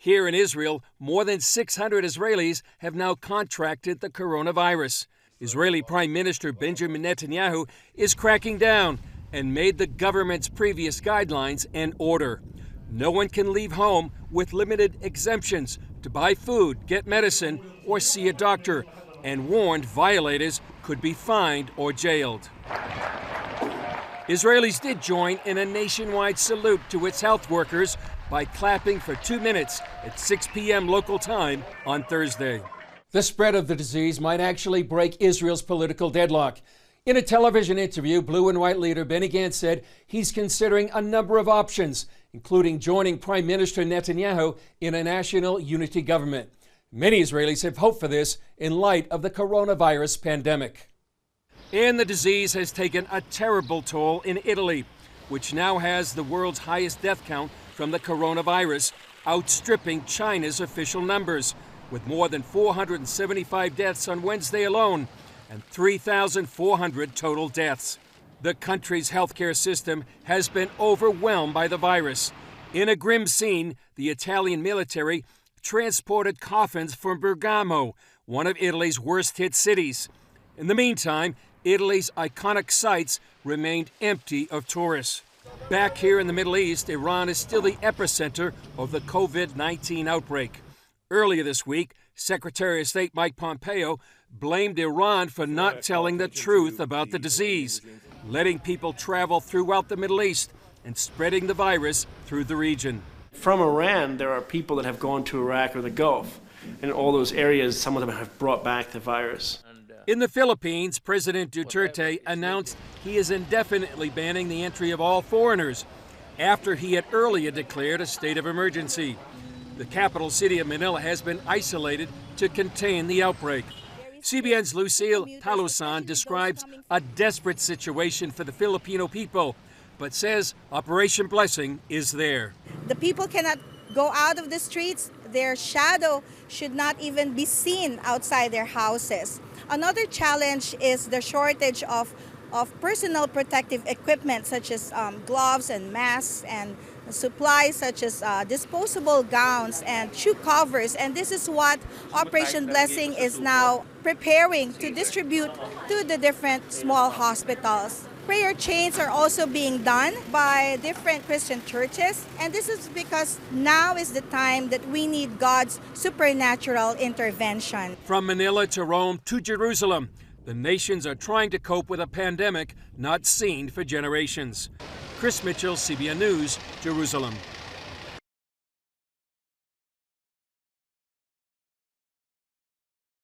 Here in Israel, more than 600 Israelis have now contracted the coronavirus. Israeli Prime Minister Benjamin Netanyahu is cracking down and made the government's previous guidelines an order. No one can leave home with limited exemptions to buy food, get medicine, or see a doctor, and warned violators could be fined or jailed. Israelis did join in a nationwide salute to its health workers by clapping for 2 minutes at 6 p.m. local time on Thursday. The spread of the disease might actually break Israel's political deadlock. In a television interview, Blue and White leader Benny Gantz said he's considering a number of options, including joining Prime Minister Netanyahu in a national unity government. Many Israelis have hoped for this in light of the coronavirus pandemic. And the disease has taken a terrible toll in Italy, which now has the world's highest death count from the coronavirus, outstripping China's official numbers, with more than 475 deaths on Wednesday alone and 3,400 total deaths. The country's healthcare system has been overwhelmed by the virus. In a grim scene, the Italian military transported coffins from Bergamo, one of Italy's worst-hit cities. In the meantime, Italy's iconic sites remained empty of tourists. Back here in the Middle East, Iran is still the epicenter of the COVID-19 outbreak. Earlier this week, Secretary of State Mike Pompeo blamed Iran for not telling the truth about the disease, letting people travel throughout the Middle East and spreading the virus through the region. From Iran, there are people that have gone to Iraq or the Gulf. In all those areas, some of them have brought back the virus. In the Philippines, President Duterte announced he is indefinitely banning the entry of all foreigners after he had earlier declared a state of emergency. The capital city of Manila has been isolated to contain the outbreak. CBN's Lucille Talusan describes a desperate situation for the Filipino people, but says Operation Blessing is there. The people cannot go out of the streets. Their shadow should not even be seen outside their houses. Another challenge is the shortage of personal protective equipment such as gloves and masks and supplies such as disposable gowns and shoe covers. And this is what Operation Blessing is now preparing to distribute to the different small hospitals. Prayer chains are also being done by different Christian churches, and this is because now is the time that we need God's supernatural intervention. From Manila to Rome to Jerusalem, the nations are trying to cope with a pandemic not seen for generations. Chris Mitchell, CBN News, Jerusalem.